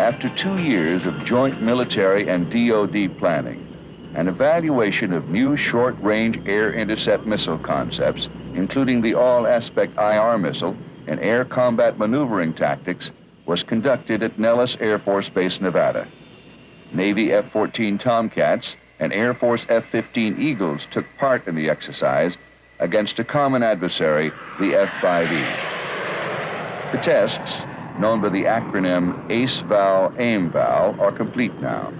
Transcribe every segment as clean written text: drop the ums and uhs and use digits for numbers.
After 2 years of joint military and DoD planning, an evaluation of new short-range air intercept missile concepts, including the all-aspect IR missile and air combat maneuvering tactics, was conducted at Nellis Air Force Base, Nevada. Navy F-14 Tomcats and Air Force F-15 Eagles took part in the exercise against a common adversary, the F-5E. The tests, known by the acronym ACE-VAL-AIM-VAL, are complete now.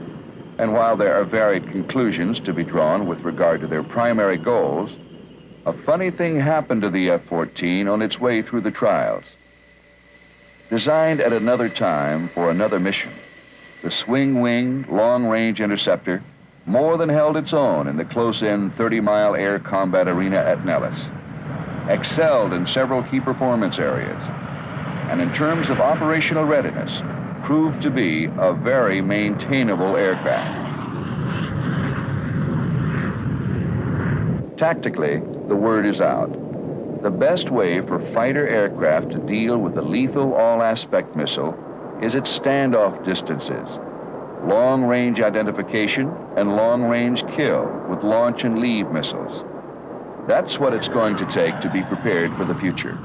And while there are varied conclusions to be drawn with regard to their primary goals, a funny thing happened to the F-14 on its way through the trials. Designed at another time for another mission, the swing-wing, long-range interceptor more than held its own in the close-in 30-mile air combat arena at Nellis, excelled in several key performance areas, and in terms of operational readiness, proved to be a very maintainable aircraft. Tactically, the word is out. The best way for fighter aircraft to deal with the lethal all-aspect missile is its standoff distances, long-range identification and long-range kill with launch and leave missiles. That's what it's going to take to be prepared for the future.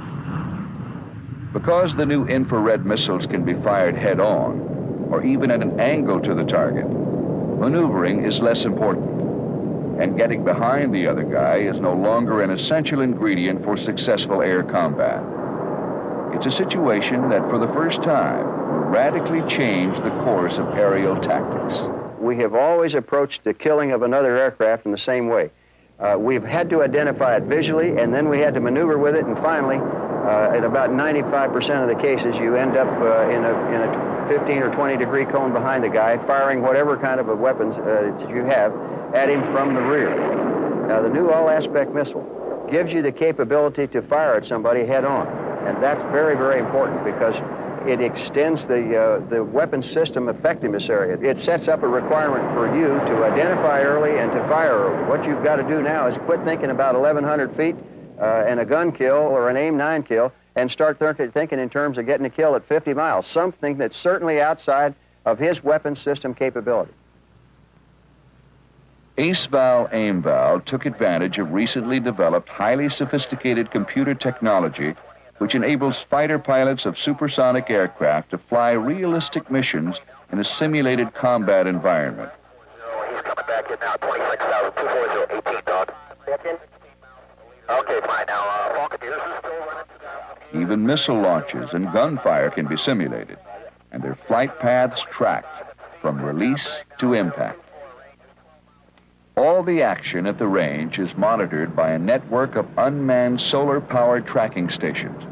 Because the new infrared missiles can be fired head-on, or even at an angle to the target, maneuvering is less important, and getting behind the other guy is no longer an essential ingredient for successful air combat. It's a situation that, for the first time, will radically change the course of aerial tactics. We have always approached the killing of another aircraft in the same way. We've had to identify it visually, and then we had to maneuver with it, and finally, at about 95% of the cases, you end up in a 15 or 20 degree cone behind the guy, firing whatever kind of a weapons that you have at him from the rear. Now, the new all-aspect missile gives you the capability to fire at somebody head-on, and that's very, very important because it extends the weapons system effectiveness area. It sets up a requirement for you to identify early and to fire early. What you've got to do now is quit thinking about 1,100 feet and a gun kill or an AIM-9 kill and start thinking in terms of getting a kill at 50 miles, something that's certainly outside of his weapons system capability. ACE-VAL-AIM-VAL took advantage of recently developed, highly sophisticated computer technology which enables fighter pilots of supersonic aircraft to fly realistic missions in a simulated combat environment. He's coming back in now, 26,240, 18 dog. Okay, fine. Now, Falcon, this is still running. Even missile launches and gunfire can be simulated, and their flight paths tracked from release to impact. All the action at the range is monitored by a network of unmanned solar-powered tracking stations,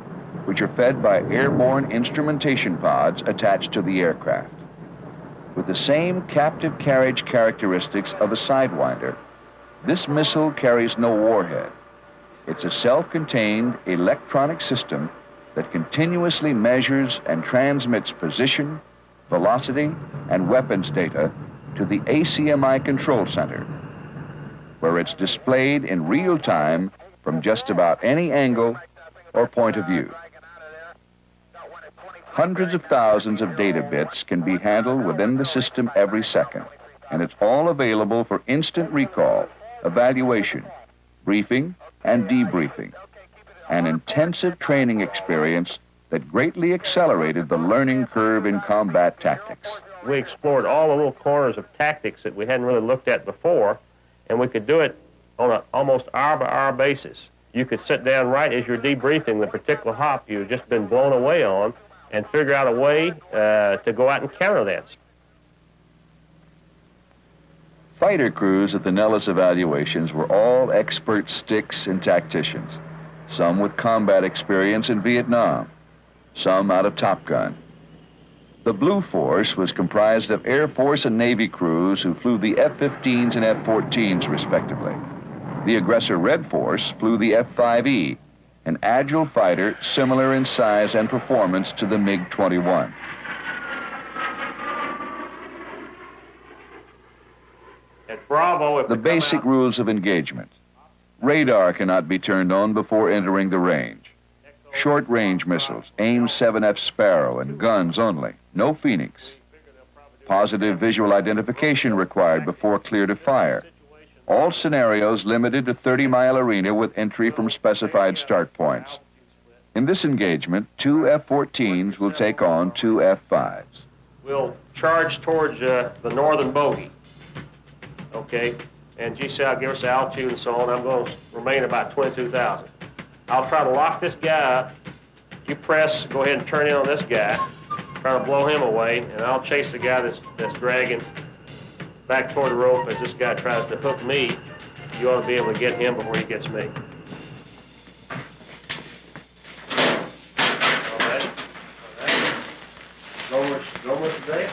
which are fed by airborne instrumentation pods attached to the aircraft. With the same captive carriage characteristics of a Sidewinder, this missile carries no warhead. It's a self-contained electronic system that continuously measures and transmits position, velocity, and weapons data to the ACMI control center, where it's displayed in real time from just about any angle or point of view. Hundreds of thousands of data bits can be handled within the system every second, and it's all available for instant recall, evaluation, briefing, and debriefing, an intensive training experience that greatly accelerated the learning curve in combat tactics. We explored all the little corners of tactics that we hadn't really looked at before, and we could do it on an almost hour-by-hour basis. You could sit down right as you're debriefing the particular hop you've just been blown away on and figure out a way to go out and counter that. Fighter crews at the Nellis evaluations were all expert sticks and tacticians, some with combat experience in Vietnam, some out of Top Gun. The Blue Force was comprised of Air Force and Navy crews who flew the F-15s and F-14s, respectively. The aggressor Red Force flew the F-5E, an agile fighter similar in size and performance to the MiG-21. At Bravo, the basic rules of engagement. Radar cannot be turned on before entering the range. Short-range missiles, AIM-7F Sparrow, and guns only, no Phoenix. Positive visual identification required before clear to fire. All scenarios limited to 30-mile arena with entry from specified start points. In this engagement, 2 F-14s will take on 2 F-5s. We'll charge towards the northern bogey, okay? And GC, I'll give us the altitude and so on. I'm going to remain about 22,000. I'll try to lock this guy up. You press, go ahead and turn in on this guy. Try to blow him away, and I'll chase the guy that's dragging back toward the rope as this guy tries to hook me. You ought to be able to get him before he gets me. All right. Go with today.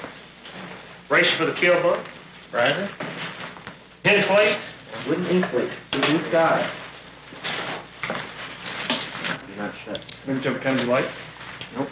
Brace for the kill bump. Roger. Inflate. Wouldn't inflate. Blue sky. You're not shut. Maybe jump Kennedy light. Nope.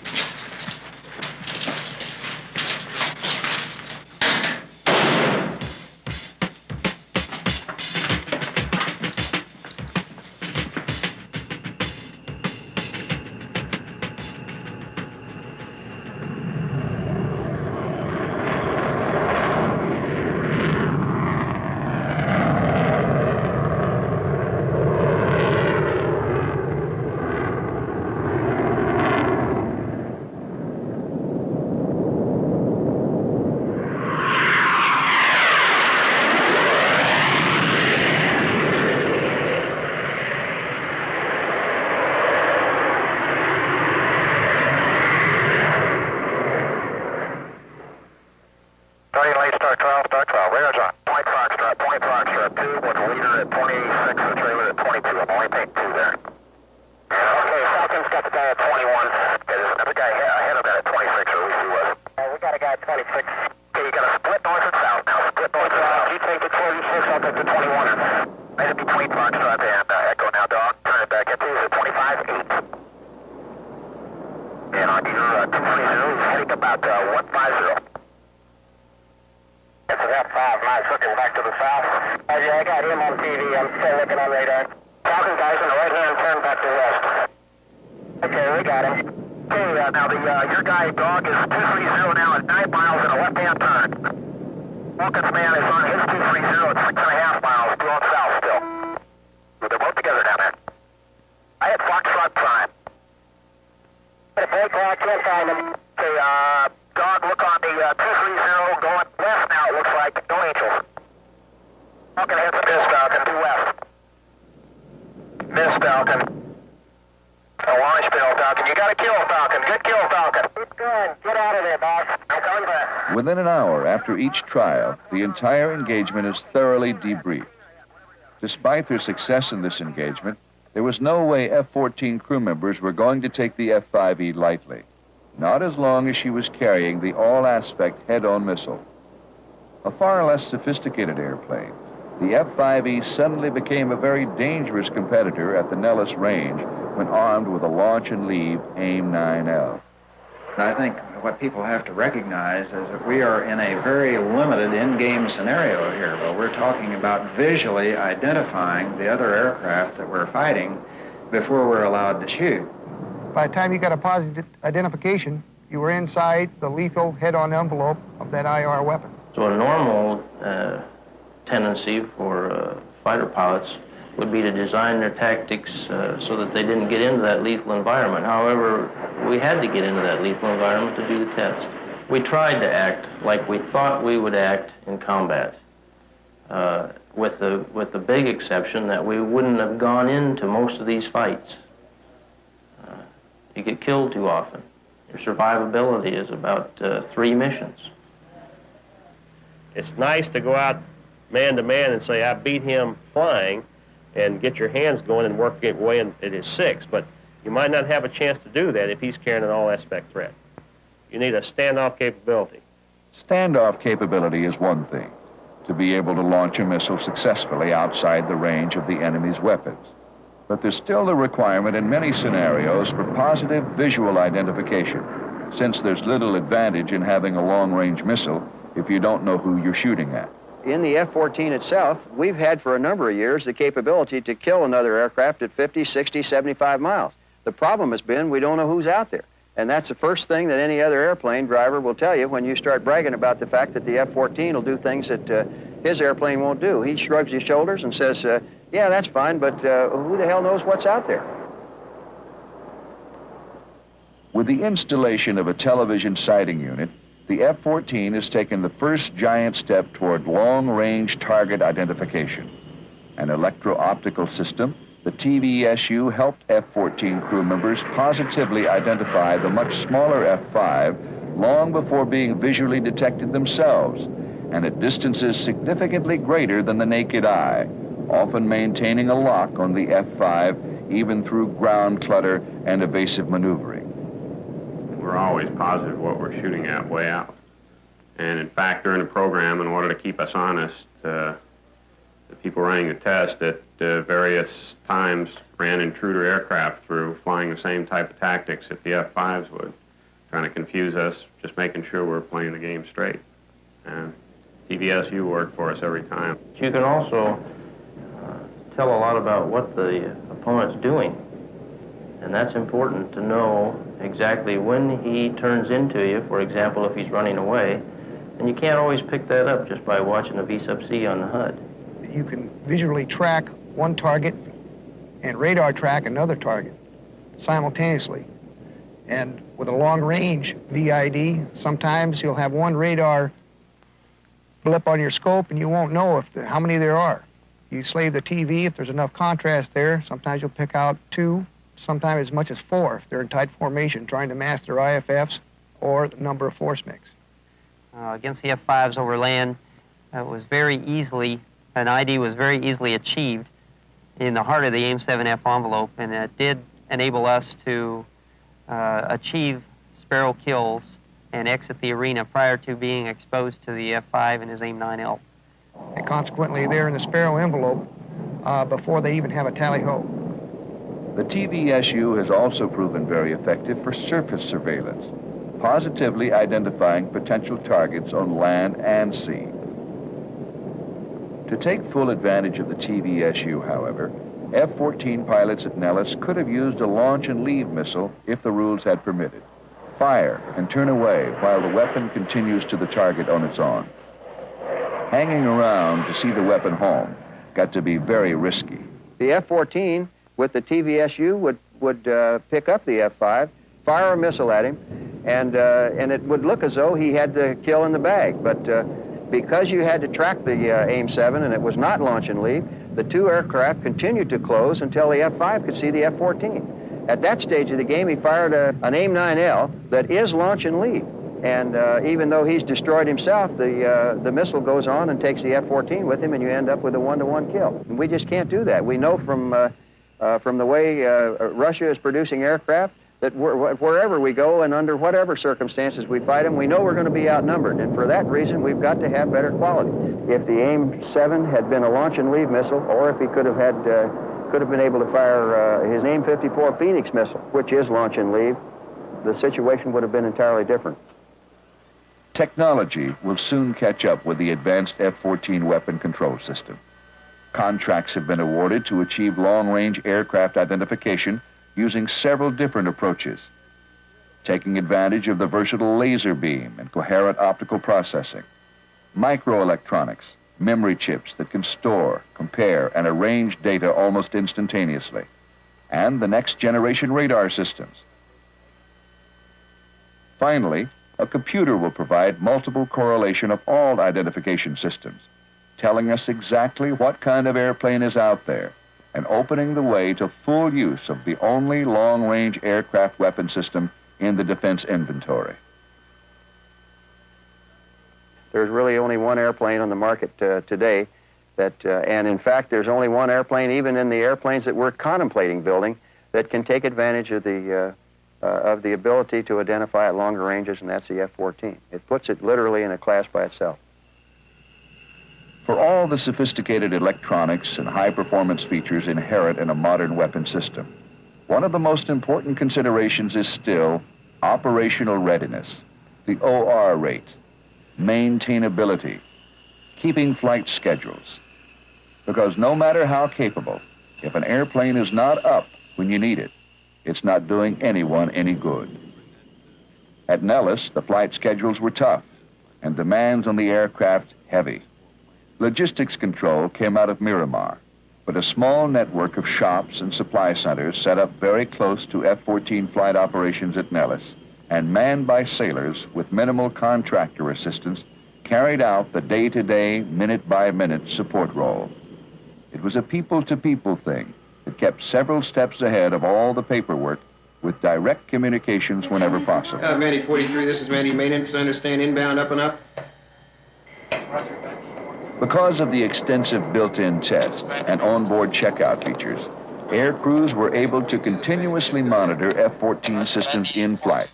Within an hour after each trial, the entire engagement is thoroughly debriefed. Despite their success in this engagement, there was no way F-14 crew members were going to take the F-5E lightly, not as long as she was carrying the all-aspect head-on missile. A far less sophisticated airplane, the F-5E suddenly became a very dangerous competitor at the Nellis range when armed with a launch and leave AIM-9L. I think what people have to recognize is that we are in a very limited in-game scenario here, but we're talking about visually identifying the other aircraft that we're fighting before we're allowed to shoot. By the time you got a positive identification, you were inside the lethal head-on envelope of that IR weapon. So a normal tendency for fighter pilots would be to design their tactics so that they didn't get into that lethal environment. However, we had to get into that lethal environment to do the test. We tried to act like we thought we would act in combat, with the big exception that we wouldn't have gone into most of these fights. You get killed too often. Your survivability is about 3 missions. It's nice to go out man to man and say, I beat him flying, and get your hands going and work it way in at his 6, but you might not have a chance to do that if he's carrying an all-aspect threat. You need a standoff capability. Standoff capability is one thing, to be able to launch a missile successfully outside the range of the enemy's weapons. But there's still the requirement in many scenarios for positive visual identification, since there's little advantage in having a long-range missile if you don't know who you're shooting at. In the F-14 itself, we've had for a number of years the capability to kill another aircraft at 50, 60, 75 miles. The problem has been we don't know who's out there. And that's the first thing that any other airplane driver will tell you when you start bragging about the fact that the F-14 will do things that his airplane won't do. He shrugs his shoulders and says, yeah, that's fine, but who the hell knows what's out there? With the installation of a television sighting unit, the F-14 has taken the first giant step toward long-range target identification. An electro-optical system, the TVSU helped F-14 crew members positively identify the much smaller F-5 long before being visually detected themselves, and at distances significantly greater than the naked eye, often maintaining a lock on the F-5 even through ground clutter and evasive maneuvering. We're always positive what we're shooting at way out. And in fact, during the program, in order to keep us honest, the people running the test at various times ran intruder aircraft through, flying the same type of tactics that the F-5s would, trying to confuse us, just making sure we're playing the game straight. And TVSU worked for us every time. You can also tell a lot about what the opponent's doing. And that's important to know exactly when he turns into you, for example, if he's running away. And you can't always pick that up just by watching a V sub C on the HUD. You can visually track one target and radar track another target simultaneously. And with a long-range VID, sometimes you'll have one radar blip on your scope and you won't know how many there are. You slave the TV, if there's enough contrast there, sometimes you'll pick out 2, sometimes as much as 4 if they're in tight formation trying to mask their IFFs or the number of force mix. Against the F-5s over land, an ID was very easily achieved in the heart of the AIM-7F envelope, and it did enable us to achieve Sparrow kills and exit the arena prior to being exposed to the F-5 and his AIM-9L. And consequently, they're in the Sparrow envelope before they even have a tally-ho. The TVSU has also proven very effective for surface surveillance, positively identifying potential targets on land and sea. To take full advantage of the TVSU, however, F-14 pilots at Nellis could have used a launch and leave missile if the rules had permitted. Fire and turn away while the weapon continues to the target on its own. Hanging around to see the weapon home got to be very risky. The F-14 with the TVSU would pick up the F-5, fire a missile at him, and it would look as though he had the kill in the bag. But because you had to track the AIM-7 and it was not launch and leave, the 2 aircraft continued to close until the F-5 could see the F-14. At that stage of the game, he fired an AIM-9L that is launch and leave. And even though he's destroyed himself, the missile goes on and takes the F-14 with him, and you end up with a 1-to-1 kill. And we just can't do that. We know from the way Russia is producing aircraft that wherever we go and under whatever circumstances we fight them, we know we're going to be outnumbered. And for that reason, we've got to have better quality. If the AIM-7 had been a launch and leave missile, or if he could have been able to fire his AIM-54 Phoenix missile, which is launch and leave, the situation would have been entirely different. Technology will soon catch up with the advanced F-14 weapon control system. Contracts have been awarded to achieve long-range aircraft identification using several different approaches, taking advantage of the versatile laser beam and coherent optical processing, microelectronics, memory chips that can store, compare, and arrange data almost instantaneously, and the next-generation radar systems. Finally, a computer will provide multiple correlation of all identification systems, telling us exactly what kind of airplane is out there and opening the way to full use of the only long-range aircraft weapon system in the defense inventory. There's really only one airplane on the market today and in fact, there's only one airplane, even in the airplanes that we're contemplating building, that can take advantage of the ability to identify at longer ranges, and that's the F-14. It puts it literally in a class by itself. For all the sophisticated electronics and high-performance features inherent in a modern weapon system, one of the most important considerations is still operational readiness, the OR rate, maintainability, keeping flight schedules. Because no matter how capable, if an airplane is not up when you need it, it's not doing anyone any good. At Nellis, the flight schedules were tough and demands on the aircraft heavy. Logistics control came out of Miramar, but a small network of shops and supply centers set up very close to F-14 flight operations at Nellis and manned by sailors with minimal contractor assistance carried out the day-to-day, minute-by-minute support role. It was a people-to-people thing that kept several steps ahead of all the paperwork with direct communications whenever possible. Manny 43, this is Manny Maintenance. Understand inbound up and up? Because of the extensive built-in test and onboard checkout features, air crews were able to continuously monitor F-14 systems in flight,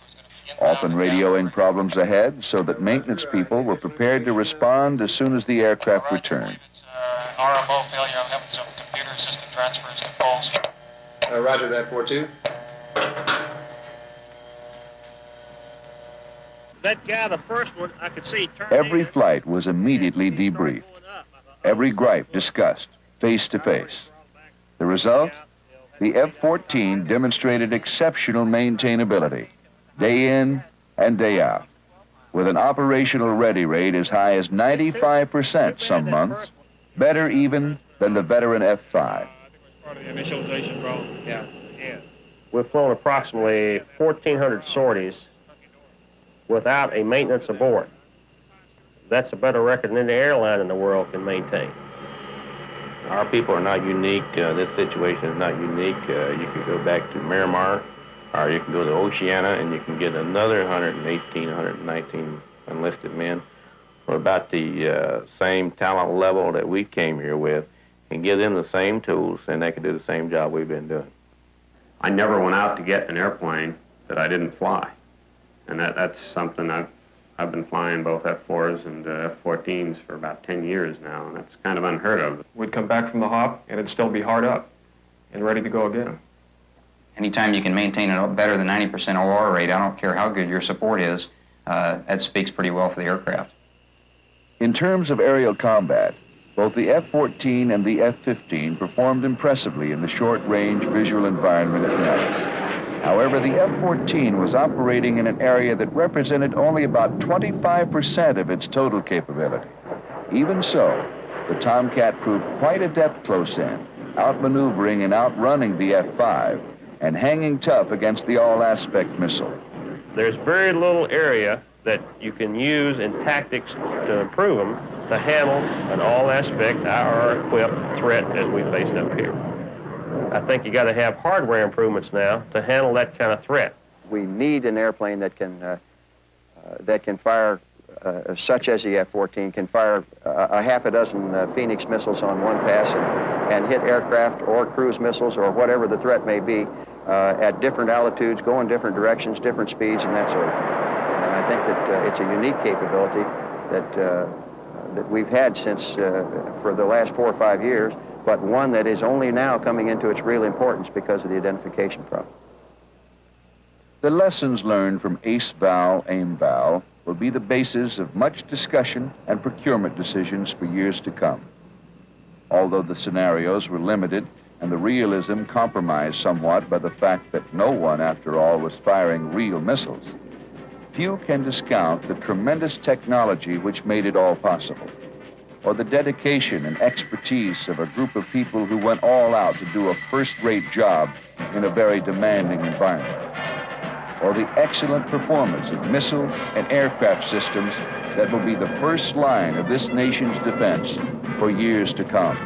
often radioing problems ahead so that maintenance people were prepared to respond as soon as the aircraft returned. RMO failure, I'm having some computer system transfers and calls. Roger that, 4-2. That guy, the first one, I could see turn. Every flight was immediately debriefed. Every gripe discussed face to face. The result? The F-14 demonstrated exceptional maintainability, day in and day out, with an operational ready rate as high as 95% some months, better even than the veteran F-5. Part of the initialization problem. Yeah. We've flown approximately 1,400 sorties without a maintenance aboard. That's a better record than any airline in the world can maintain. Our people are not unique. This situation is not unique. You can go back to Miramar, or you can go to Oceana, and you can get another 118, 119 enlisted men for about the same talent level that we came here with, and give them the same tools, and they can do the same job we've been doing. I never went out to get an airplane that I didn't fly. And that's something I've been flying both F-4s and F-14s for about 10 years now, and that's kind of unheard of. We'd come back from the hop, and it'd still be hard up and ready to go again. Anytime you can maintain a better than 90% OR rate, I don't care how good your support is, that speaks pretty well for the aircraft. In terms of aerial combat, both the F-14 and the F-15 performed impressively in the short-range visual environment at Nellis. However, the F-14 was operating in an area that represented only about 25% of its total capability. Even so, the Tomcat proved quite adept close in, outmaneuvering and outrunning the F-5 and hanging tough against the all-aspect missile. There's very little area that you can use in tactics to improve them to handle an all-aspect, IR-equipped threat as we faced up here. I think you got to have hardware improvements now to handle that kind of threat. We need an airplane that can fire, such as the F-14, can fire a half a dozen Phoenix missiles on one pass and hit aircraft or cruise missiles or whatever the threat may be at different altitudes, go in different directions, different speeds, and that sort of thing. And I think that it's a unique capability that we've had since for the last 4 or 5 years, but one that is only now coming into its real importance because of the identification problem. The lessons learned from ACE-VAL, AIM-VAL will be the basis of much discussion and procurement decisions for years to come. Although the scenarios were limited and the realism compromised somewhat by the fact that no one, after all, was firing real missiles, few can discount the tremendous technology which made it all possible, or the dedication and expertise of a group of people who went all out to do a first-rate job in a very demanding environment, or the excellent performance of missile and aircraft systems that will be the first line of this nation's defense for years to come.